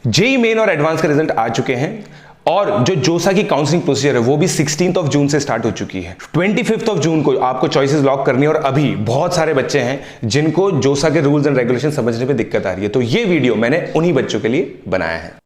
JEE main और advance के result आ चुके हैं और जो जोसा की काउंसलिंग प्रोसीजर है वो भी 16 जून से स्टार्ट हो चुकी है। 25 जून को आपको चॉइसेस लॉक करनी है और अभी बहुत सारे बच्चे हैं जिनको जोसा के रूल्स एंड रेगुलेशन समझने में दिक्कत आ रही है, तो ये वीडियो मैंने उन्हीं बच्चों के लिए बनाया है।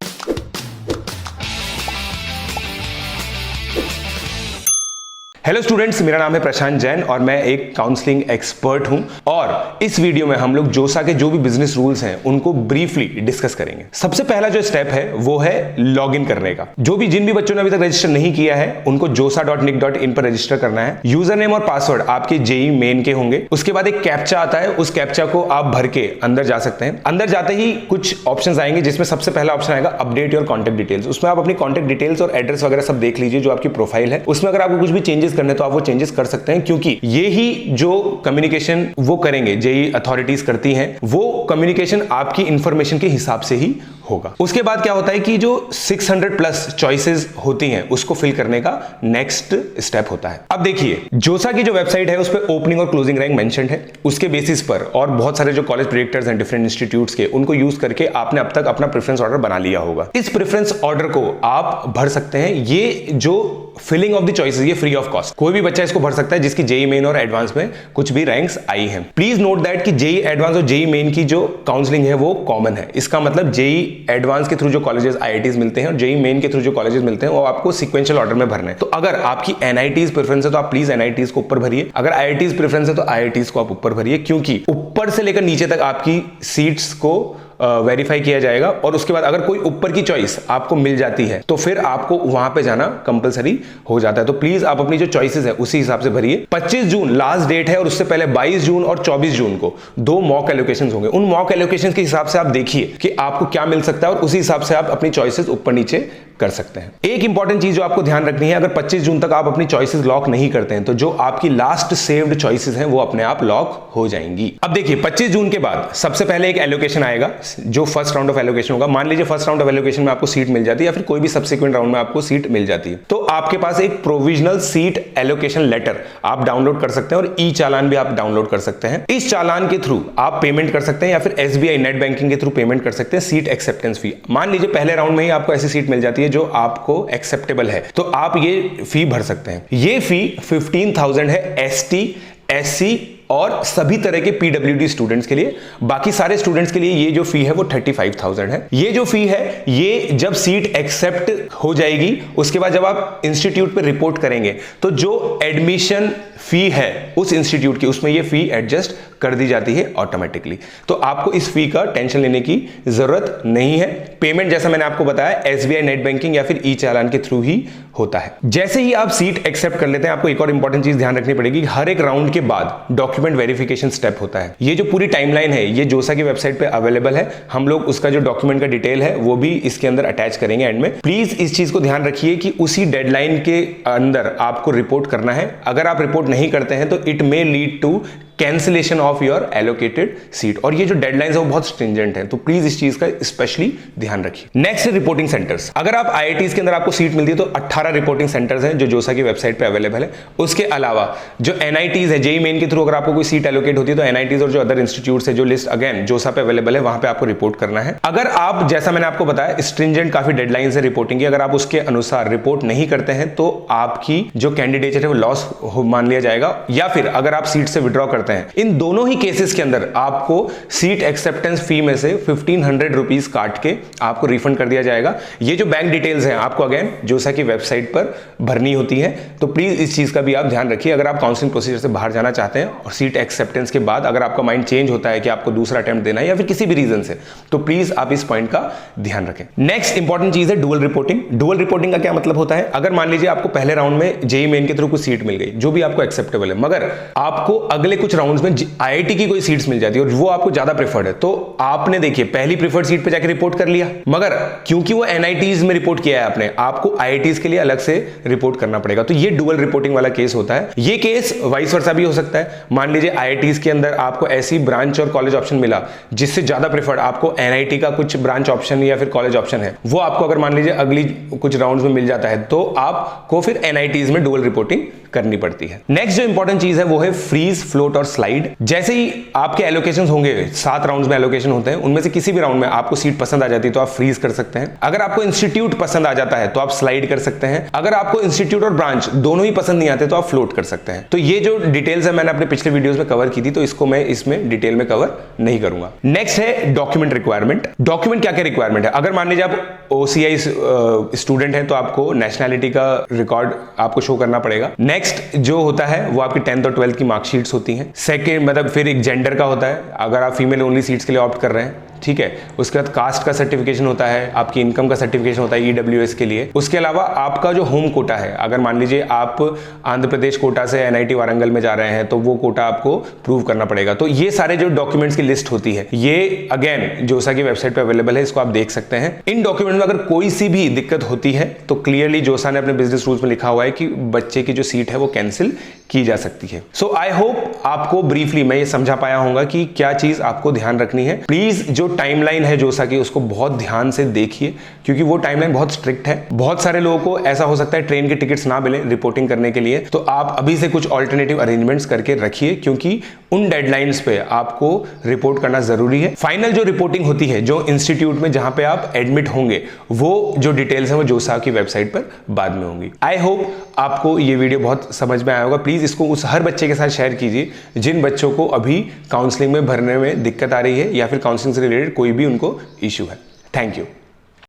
हेलो स्टूडेंट्स, मेरा नाम है प्रशांत जैन और मैं एक काउंसलिंग एक्सपर्ट हूं और इस वीडियो में हम लोग जोसा के जो भी बिजनेस रूल्स हैं उनको ब्रीफली डिस्कस करेंगे। सबसे पहला जो स्टेप है वो है लॉगिन करने का। जिन भी बच्चों ने अभी तक रजिस्टर नहीं किया है उनको josa.nic.in पर रजिस्टर करना है। यूजर नेम और पासवर्ड आपके जेईई मेन के होंगे। उसके बाद एक कैप्चा आता है, उस कैप्चा को आप भर के अंदर जा सकते हैं। अंदर जाते ही कुछ ऑप्शंस आएंगे जिसमें सबसे पहला ऑप्शन आएगा अपडेट योर कॉन्टैक्ट डिटेल्स। उसमें आप अपनी कॉन्टैक्ट डिटेल्स और एड्रेस वगैरह सब देख लीजिए जो आपकी प्रोफाइल है। उसमें अगर आपको कुछ भी चेंजेस करने तो आप वो चेंजेस कर सकते हैं, क्योंकि ये ही जो कम्युनिकेशन वो करेंगे जेईई अथॉरिटीज करती हैं, वो कम्युनिकेशन आपकी इंफॉर्मेशन के हिसाब से ही होगा। उसके बाद क्या होता है कि जो 600 प्लस चॉइसेस होती हैं उसको फिल करने का नेक्स्ट स्टेप होता है। अब देखिए, जोसा की जो वेबसाइट है उस पर ओपनिंग और क्लोजिंग रैंक मेंशन्ड है। उसके बेसिस पर और बहुत सारे जो कॉलेज प्रेडिक्टर्स हैं डिफरेंट इंस्टीट्यूट्स के, उनको यूज करके आपने अब तक अपना प्रेफरेंस ऑर्डर बना लिया होगा। इस प्रेफरेंस ऑर्डर को आप भर सकते हैं। ये जो फिलिंग ऑफ द चॉइसेस ये फ्री ऑफ कॉस्ट, कोई भी बच्चा इसको भर सकता है जिसकी जेईई मेन और एडवांस में कुछ भी रैंक्स आई हैं। प्लीज नोट दैट कि जेईई एडवांस और जेईई मेन की जो काउंसलिंग है वो कॉमन है। इसका मतलब जेईई एडवांस के थ्रू जो कॉलेजेस आईआईटीज मिलते हैं और जेईई मेन के थ्रू जो कॉलेजेस मिलते हैं वो आपको सीक्वेंशियल ऑर्डर में भरना है। तो अगर आपकी एनआईटीज प्रेफरेंस है तो आप प्लीज एनआईटीज को ऊपर भरिए। अगर आईआईटीज प्रेफरेंस है तो आईआईटीज को आप ऊपर भरिए, क्योंकि ऊपर से लेकर नीचे तक आपकी सीट्स को वेरीफाई किया जाएगा और उसके बाद अगर कोई ऊपर की चॉइस आपको मिल जाती है तो फिर आपको वहां पे जाना कंपलसरी हो जाता है। तो प्लीज आप अपनी जो चॉइसेस है उसी हिसाब से भरिए। 25 जून लास्ट डेट है और उससे पहले 22 जून और 24 जून को 2 मॉक एलोकेशंस होंगे। उन मॉक एलोकेशंस के हिसाब से आप देखिए कि आपको क्या मिल सकता है और उसी हिसाब से आप अपनी चॉइसेस ऊपर नीचे कर सकते हैं। एक इंपॉर्टेंट चीज जो आपको ध्यान रखनी है, अगर 25 जून तक आप अपनी चॉइसेस लॉक नहीं करते हैं तो जो आपकी लास्ट सेव्ड चॉइसेस हैं वो अपने आप लॉक हो जाएंगी। अब देखिए, 25 जून के बाद सबसे पहले एक एलोकेशन आएगा जो फर्स्ट राउंड ऑफ एलोकेशन होगा। मान लीजिए फर्स्ट राउंड ऑफ एलोकेशन में आपको सीट मिल जाती है या फिर कोई भी सब्सिक्वेंट राउंड में आपको सीट मिल जाती है, तो आपके पास एक प्रोविजनल सीट एलोकेशन लेटर आप डाउनलोड कर सकते हैं और ई चालान भी आप डाउनलोड कर सकते हैं। इस चालान के थ्रू आप पेमेंट कर सकते हैं या फिर एसबीआई नेट बैंकिंग के थ्रू पेमेंट कर सकते हैं सीट एक्सेप्टेंस फी। मान लीजिए पहले राउंड में ही आपको ऐसी सीट मिल जाती है जो आपको एक्सेप्टेबल है तो आप ये फी भर सकते हैं। ये फी 15,000 है एसटी, एससी और सभी तरह के पीडब्ल्यूडी स्टूडेंट्स के लिए। बाकी सारे स्टूडेंट्स के लिए ये जो फी है वो 35,000 है। ये जो फी है ये जब सीट एक्सेप्ट हो जाएगी उसके बाद जब आप इंस्टीट्यूट पे रिपोर्ट करेंगे तो जो एडमिशन फी है उस इंस्टीट्यूट की उसमें ये फी एडजस्ट कर दी जाती है ऑटोमेटिकली। तो आपको इस फी का टेंशन लेने की जरूरत नहीं है। पेमेंट जैसा मैंने आपको बताया एसबीआई नेट बैंकिंग या फिर ई चालान के थ्रू ही होता है। जैसे ही आप सीट एक्सेप्ट कर लेते हैं आपको एक और इंपॉर्टेंट चीज ध्यान रखनी पड़ेगी। हर एक राउंड के बाद डॉक्यूमेंट वेरिफिकेशन स्टेप होता है। ये जो पूरी टाइमलाइन है ये जोसा की वेबसाइट पे अवेलेबल है। हम लोग उसका जो डॉक्यूमेंट का डिटेल है वो भी इसके अंदर अटैच करेंगे एंड में। प्लीज इस चीज को ध्यान रखिए कि उसी डेडलाइन के अंदर आपको रिपोर्ट करना है। अगर आप रिपोर्ट नहीं करते हैं तो it may lead to cancellation of your allocated seat. और ये जो डेडलाइंस है वो बहुत स्ट्रिंजेंट है, तो प्लीज इस चीज का स्पेशली ध्यान रखिए। Next reporting centres. अगर आप आईआईटीज के अंदर आपको सीट मिलती है तो 18 रिपोर्टिंग सेंटर्स हैं जो जोसा की वेबसाइट पे अवेलेबल है। उसके अलावा जो एनआईटीज है जेईई मेन के थ्रू अगर आपको कोई सीट एलोकेट होती है तो एनआईटीज और जो अदर इंस्टीट्यूट्स है जो लिस्ट अगेन जोसा पे अवेलेबल है वहां पे आपको रिपोर्ट करना है। अगर आप जैसा मैंने आपको बताया स्ट्रिंजेंट काफी डेडलाइंस है रिपोर्टिंग की, अगर आप उसके अनुसार रिपोर्ट नहीं करते हैं तो आपकी जो कैंडिडेट है वो लॉस मान लिया जाएगा, या फिर अगर आप सीट से विड्रॉ करते हैं। इन दोनों ही केसेस के अंदर आपको सीट एक्सेप्टेंस फी में से 1500 रुपीज काट के आपको रिफंड कर दिया जाएगा। ये जो बैंक डिटेल्स हैं आपको अगेन जोसा की वेबसाइट पर भरनी होती है, तो प्लीज इस चीज का भी आप ध्यान रखिए। अगर आप काउंसलिंग प्रोसीजर से बाहर जाना चाहते हैं और सीट एक्सेप्टेंस के बाद अगर आपका माइंड चेंज होता है कि आपको दूसरा अटेम्प्ट देना है या फिर किसी भी रीजन से, तो प्लीज आप इस पॉइंट का ध्यान रखें। नेक्स्ट इंपॉर्टेंट चीज है डुअल रिपोर्टिंग। डुअल रिपोर्टिंग का क्या मतलब होता है? अगर मान लीजिए आपको पहले राउंड में जेईई मेन के थ्रू कुछ सीट मिल गई जो भी आपको एक्सेप्टेबल है, मगर आपको अगले कुछ राउंड्स में आईआईटी की कोई सीट्स मिल जाती है और वो आपको ज्यादा प्रेफर्ड है, तो आपने देखिए पहली प्रेफर्ड सीट पे जाके रिपोर्ट कर लिया, मगर क्योंकि वो एनआईटीज में रिपोर्ट किया है आपने, आपको आईआईटीज के लिए अलग से रिपोर्ट करना पड़ेगा। तो ये डुअल रिपोर्टिंग वाला केस होता है। ये केस वाइस वर्सा भी हो सकता है। मान लीजिए आईआईटीज के अंदर आपको ऐसी ब्रांच और कॉलेज ऑप्शन मिला जिससे ज्यादा प्रेफर्ड आपको एनआईटी का कुछ ब्रांच ऑप्शन या फिर कॉलेज ऑप्शन है, वो आपको अगर मान लीजिए अगली कुछ राउंड्स में मिल जाता है तो आपको फिर एनआईटीज में डुअल रिपोर्टिंग करनी पड़ती है। नेक्स्ट जो इंपॉर्टेंट चीज है वो है फ्रीज, फ्लोट और स्लाइड। जैसे ही आपके एलोकेशन होंगे, 7 राउंड्स में एलोकेशन होते हैं, उनमें से किसी भी राउंड में आपको सीट पसंद आ जाती है तो आप फ्रीज कर सकते हैं। अगर आपको इंस्टीट्यूट पसंद आ जाता है तो आप स्लाइड कर सकते हैं। अगर आपको इंस्टीट्यूट और ब्रांच दोनों ही पसंद नहीं आते तो आप फ्लोट कर सकते हैं। तो ये जो डिटेल्स है मैंने अपने पिछले वीडियोस में कवर की थी, तो इसको मैं इसमें डिटेल में कवर नहीं करूंगा। नेक्स्ट है डॉक्यूमेंट रिक्वायरमेंट। डॉक्यूमेंट क्या क्या रिक्वायरमेंट है? अगर मान लीजिए आप OCI स्टूडेंट हैं तो आपको नेशनैलिटी का रिकॉर्ड आपको शो करना पड़ेगा। नेक्स्ट जो होता है वो आपकी 10th और 12th की मार्कशीट्स होती हैं। सेकेंड मतलब फिर एक जेंडर का होता है, अगर आप फीमेल ओनली सीट्स के लिए ऑप्ट कर रहे हैं, ठीक है। उसके बाद कास्ट का सर्टिफिकेशन होता है, आपकी इनकम का सर्टिफिकेशन होता है EWS के लिए। उसके अलावा आपका जो होम कोटा है, अगर मान लीजिए आप आंध्र प्रदेश कोटा से NIT वारंगल में जा रहे हैं तो वो कोटा आपको प्रूव करना पड़ेगा। तो ये सारे जो डॉक्यूमेंट्स की लिस्ट होती है, ये अगेन जोसा की वेबसाइट पे अवेलेबल है, इसको आप देख सकते हैं। इन डॉक्यूमेंट में अगर कोई सी भी दिक्कत होती है तो क्लियरली जोसा ने अपने बिजनेस रूल्स में लिखा हुआ है कि बच्चे की जो सीट है वो कैंसिल की जा सकती है। सो आई होप आपको ब्रीफली मैं ये समझा पाया हूंगा कि क्या चीज आपको ध्यान रखनी है। प्लीज जो टाइमलाइन है जोसा की उसको बहुत ध्यान से देखिए, क्योंकि वो टाइमलाइन बहुत स्ट्रिक्ट है। बहुत सारे लोगों को ऐसा हो सकता है ट्रेन के टिकट्स ना मिले रिपोर्टिंग करने के लिए, तो आप अभी से कुछ ऑल्टरनेटिव अरेंजमेंट्स करके रखिए, क्योंकि उन डेडलाइंस पे आपको रिपोर्ट करना जरूरी है। फाइनल जो रिपोर्टिंग होती है जो इंस्टीट्यूट में जहां पे आप एडमिट होंगे, वो जो डिटेल्स है वो जोसा की वेबसाइट पर बाद में होंगी। आई होप आपको ये वीडियो बहुत समझ में आया होगा। प्लीज इसको उस हर बच्चे के साथ शेयर कीजिए जिन बच्चों को अभी काउंसलिंग में भरने में दिक्कत आ रही है या फिर काउंसलिंग से रिलेटेड कोई भी उनको इश्यू है। Thank you.